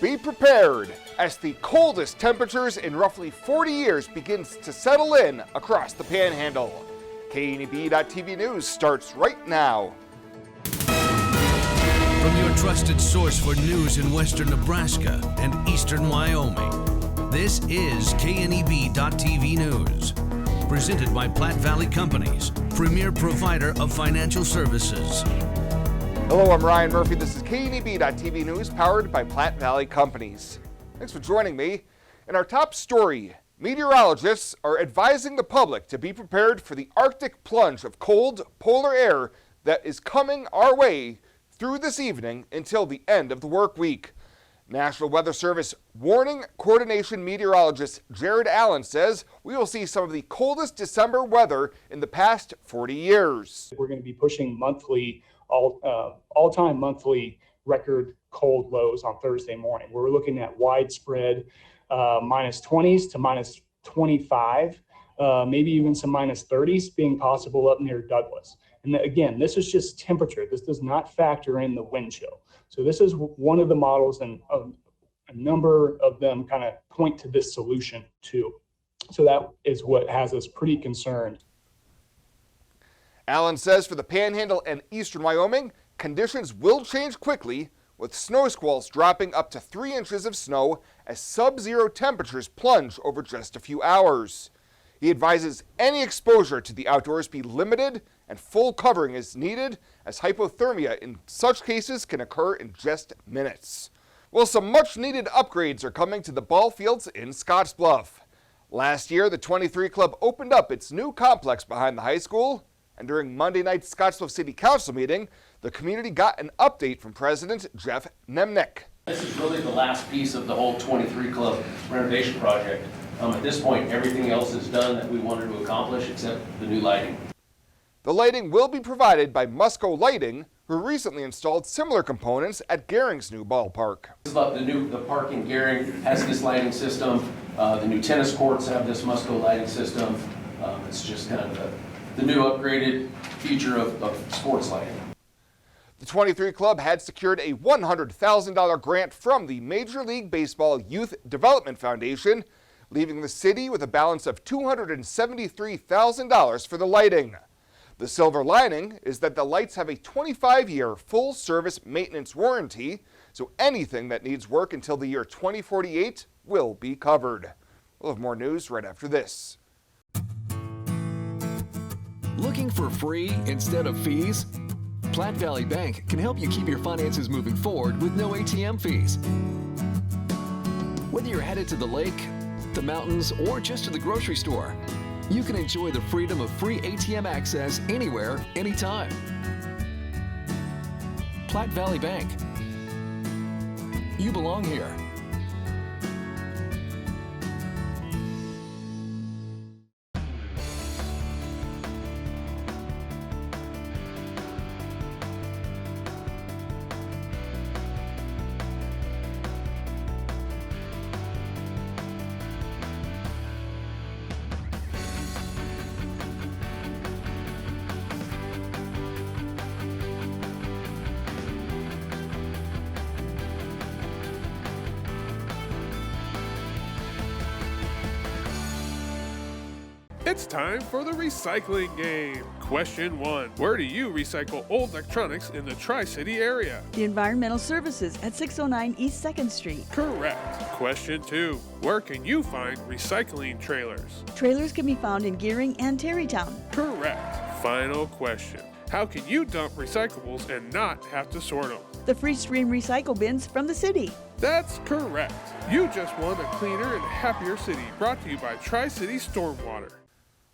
Be prepared as the coldest temperatures in roughly 40 years begins to settle in across the Panhandle. KNEB.TV News starts right now. From your trusted source for news in western Nebraska and eastern Wyoming, this is KNEB.TV News. Presented by Platte Valley Companies, premier provider of financial services. Hello, I'm Ryan Murphy. This is KNEB.TV News powered by Platte Valley Companies. Thanks for joining me. In our top story, meteorologists are advising the public to be prepared for the Arctic plunge of cold polar air that is coming our way through this evening until the end of the work week. National Weather Service Warning Coordination meteorologist Jared Allen says we will see some of the coldest December weather in the past 40 years. We're going to be pushing monthly, all-time monthly record cold lows on Thursday morning. We're looking at widespread minus 20s to minus 25, maybe even some minus 30s being possible up near Douglas. And again, this is just temperature. This does not factor in the wind chill. So this is one of the models, and a number of them kind of point to this solution too. So that is what has us pretty concerned. Allen says for the Panhandle and eastern Wyoming, conditions will change quickly, with snow squalls dropping up to 3 inches of snow as sub-zero temperatures plunge over just a few hours. He advises any exposure to the outdoors be limited and full covering is needed, as hypothermia in such cases can occur in just minutes. Well, some much-needed upgrades are coming to the ball fields in Scottsbluff. Last year, the 23 Club opened up its new complex behind the high school, and during Monday night's Scottsbluff City Council meeting, the community got an update from President Jeff Nemnick. This is really the last piece of the whole 23 Club renovation project. At this point, everything else is done that we wanted to accomplish except the new lighting. The lighting will be provided by Musco Lighting, who recently installed similar components at Gehring's new ballpark. The park in Gehring has this lighting system. The new tennis courts have this Musco lighting system. It's just kind of the new upgraded feature of sports lighting. The 23 Club had secured a $100,000 grant from the Major League Baseball Youth Development Foundation, leaving the city with a balance of $273,000 for the lighting. The silver lining is that the lights have a 25-year full-service maintenance warranty, so anything that needs work until the year 2048 will be covered. We'll have more news right after this. Looking for free instead of fees? Platte Valley Bank can help you keep your finances moving forward with no ATM fees. Whether you're headed to the lake, the mountains, or just to the grocery store, you can enjoy the freedom of free ATM access anywhere, anytime. Platte Valley Bank. You belong here. It's time for the recycling game. Question 1. Where do you recycle old electronics in the Tri-City area? The Environmental Services at 609 East 2nd Street. Correct. Question 2. Where can you find recycling trailers? Trailers can be found in Gehring and Terrytown. Correct. Final question. How can you dump recyclables and not have to sort them? The Free Stream recycle bins from the city. That's correct. You just won a cleaner and happier city, brought to you by Tri-City Stormwater.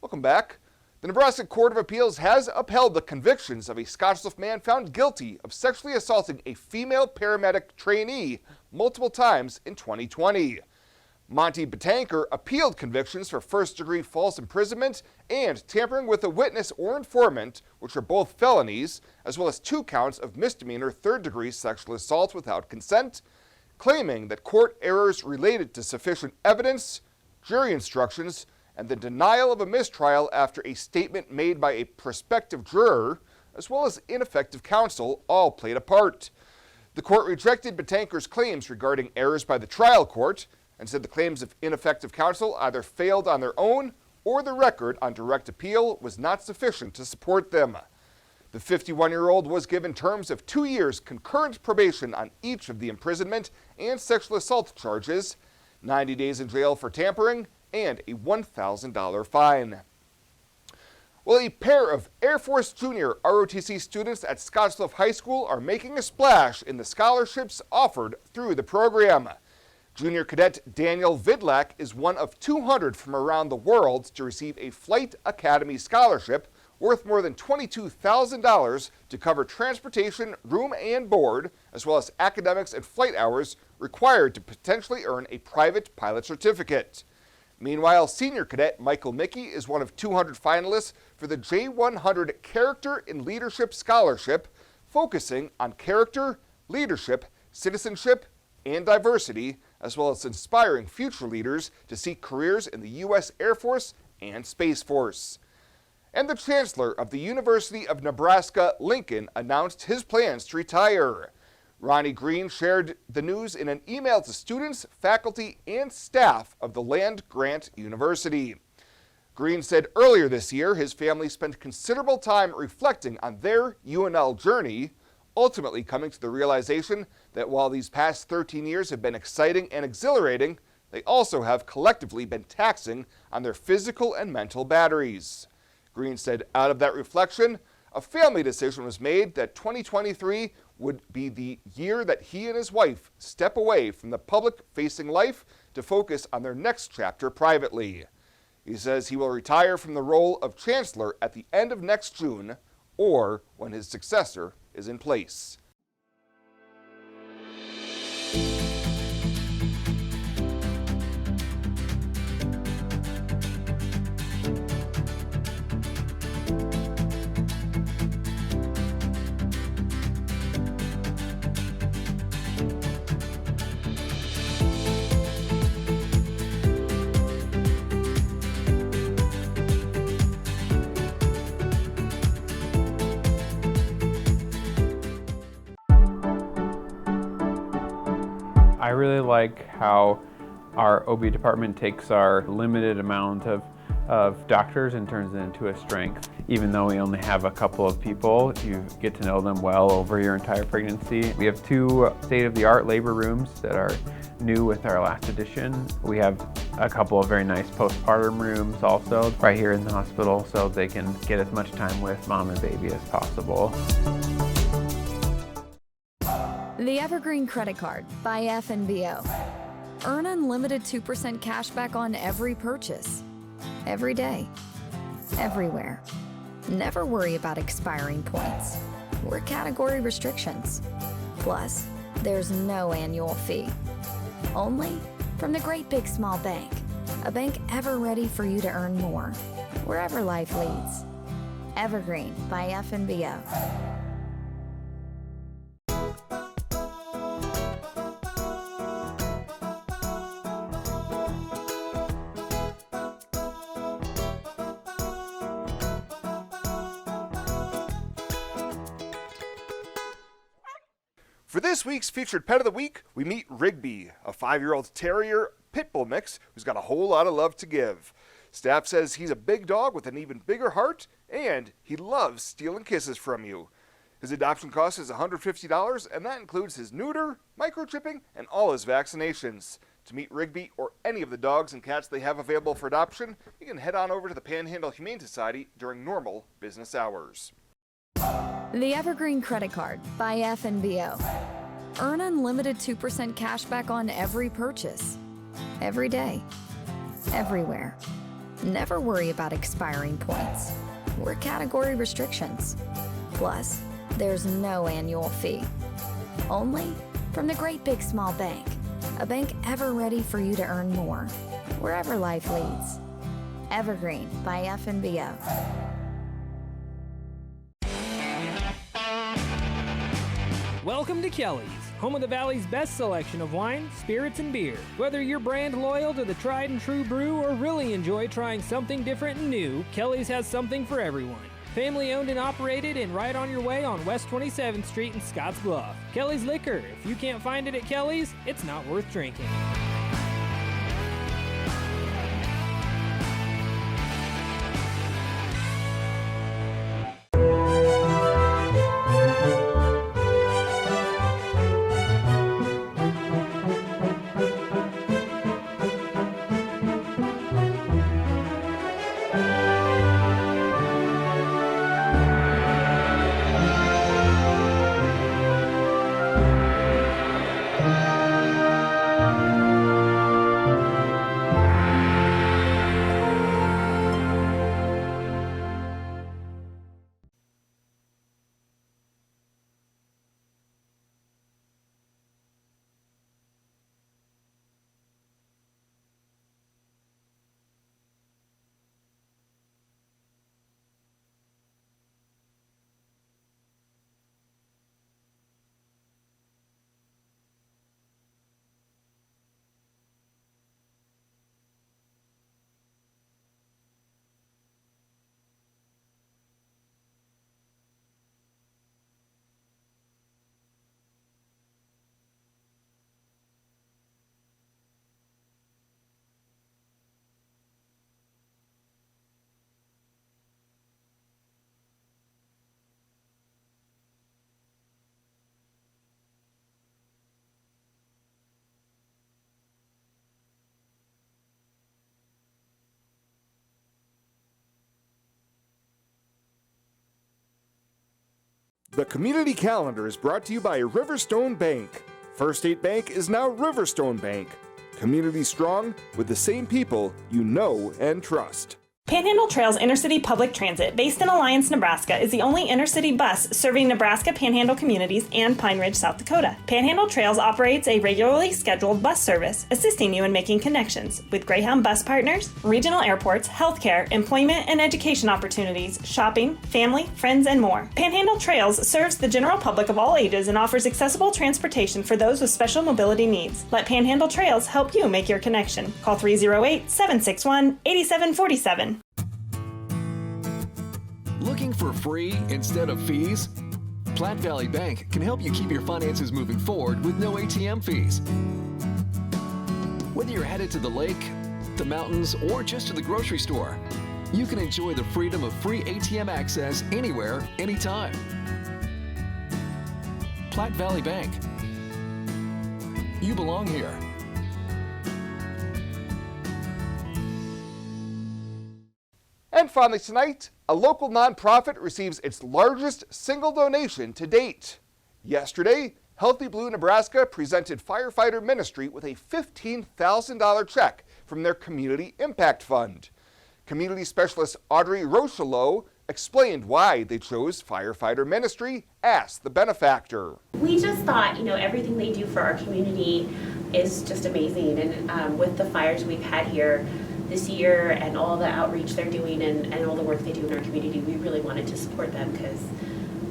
Welcome back. The Nebraska Court of Appeals has upheld the convictions of a Scottsbluff man found guilty of sexually assaulting a female paramedic trainee multiple times in 2020. Monty Betanker appealed convictions for first-degree false imprisonment and tampering with a witness or informant, which are both felonies, as well as 2 counts of misdemeanor third-degree sexual assault without consent, claiming that court errors related to sufficient evidence, jury instructions, and the denial of a mistrial after a statement made by a prospective juror, as well as ineffective counsel, all played a part. The court rejected Betancourt's claims regarding errors by the trial court and said the claims of ineffective counsel either failed on their own or the record on direct appeal was not sufficient to support them. The 51-year-old was given terms of 2 years concurrent probation on each of the imprisonment and sexual assault charges, 90 days in jail for tampering, and a $1,000 fine. Well, a pair of Air Force Junior ROTC students at Scottsbluff High School are making a splash in the scholarships offered through the program. Junior cadet Daniel Vidlak is one of 200 from around the world to receive a Flight Academy scholarship worth more than $22,000 to cover transportation, room and board, as well as academics and flight hours required to potentially earn a private pilot certificate. Meanwhile, senior cadet Michael Mickey is one of 200 finalists for the J100 Character and Leadership Scholarship, focusing on character, leadership, citizenship, and diversity, as well as inspiring future leaders to seek careers in the U.S. Air Force and Space Force. And the Chancellor of the University of Nebraska-Lincoln announced his plans to retire. Ronnie Green shared the news in an email to students, faculty, and staff of the land-grant university. Green said earlier this year his family spent considerable time reflecting on their UNL journey, ultimately coming to the realization that while these past 13 years have been exciting and exhilarating, they also have collectively been taxing on their physical and mental batteries. Green said out of that reflection, a family decision was made that 2023 would be the year that he and his wife step away from the public-facing life to focus on their next chapter privately. He says he will retire from the role of Chancellor at the end of next June or when his successor is in place. I really like how our OB department takes our limited amount of doctors and turns it into a strength. Even though we only have a couple of people, you get to know them well over your entire pregnancy. We have 2 state-of-the-art labor rooms that are new with our last addition. We have a couple of very nice postpartum rooms also right here in the hospital so they can get as much time with mom and baby as possible. The Evergreen Credit Card by FNBO. Earn unlimited 2% cash back on every purchase. Every day. Everywhere. Never worry about expiring points or category restrictions. Plus, there's no annual fee. Only from the Great Big Small Bank. A bank ever ready for you to earn more, wherever life leads. Evergreen by FNBO. For this week's featured pet of the week, we meet Rigby, a 5-year-old terrier pit bull mix who's got a whole lot of love to give. Staff says he's a big dog with an even bigger heart, and he loves stealing kisses from you. His adoption cost is $150, and that includes his neuter, microchipping, and all his vaccinations. To meet Rigby or any of the dogs and cats they have available for adoption, you can head on over to the Panhandle Humane Society during normal business hours. The Evergreen Credit Card by FNBO. Earn unlimited 2% cash back on every purchase. Every day. Everywhere. Never worry about expiring points or category restrictions. Plus, there's no annual fee. Only from the Great Big Small Bank. A bank ever ready for you to earn more, wherever life leads. Evergreen by FNBO. Welcome to Kelly's, home of the Valley's best selection of wine, spirits, and beer. Whether you're brand loyal to the tried and true brew or really enjoy trying something different and new, Kelly's has something for everyone. Family owned and operated and right on your way on West 27th Street in Scotts Bluff. Kelly's Liquor. If you can't find it at Kelly's, it's not worth drinking. The community calendar is brought to you by Riverstone Bank. First State Bank is now Riverstone Bank. Community strong with the same people you know and trust. Panhandle Trails Intercity Public Transit, based in Alliance, Nebraska, is the only intercity bus serving Nebraska Panhandle communities and Pine Ridge, South Dakota. Panhandle Trails operates a regularly scheduled bus service, assisting you in making connections with Greyhound bus partners, regional airports, healthcare, employment and education opportunities, shopping, family, friends, and more. Panhandle Trails serves the general public of all ages and offers accessible transportation for those with special mobility needs. Let Panhandle Trails help you make your connection. Call 308-761-8747. Looking for free instead of fees? Platte Valley Bank can help you keep your finances moving forward with no ATM fees. Whether you're headed to the lake, the mountains, or just to the grocery store, you can enjoy the freedom of free ATM access anywhere, anytime. Platte Valley Bank. You belong here. And finally tonight, a local nonprofit receives its largest single donation to date. Yesterday, Healthy Blue Nebraska presented Firefighter Ministry with a $15,000 check from their Community Impact Fund. Community Specialist Audrey Rochelot explained why they chose Firefighter Ministry as the benefactor. We just thought, everything they do for our community is just amazing. And with the fires we've had here this year and all the outreach they're doing and all the work they do in our community, we really wanted to support them because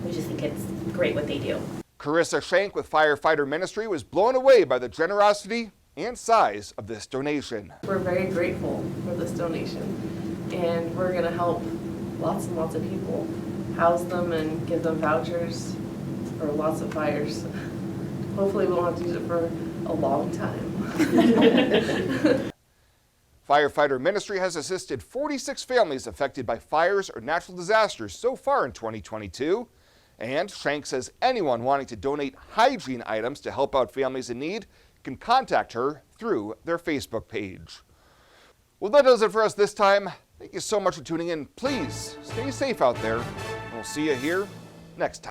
we just think it's great what they do. Carissa Shank with Firefighter Ministry was blown away by the generosity and size of this donation. We're very grateful for this donation, and we're going to help lots and lots of people, house them and give them vouchers for lots of fires. Hopefully we won't have to use it for a long time. Firefighter Ministry has assisted 46 families affected by fires or natural disasters so far in 2022. And Shank says anyone wanting to donate hygiene items to help out families in need can contact her through their Facebook page. Well, that does it for us this time. Thank you so much for tuning in. Please stay safe out there. We'll see you here next time.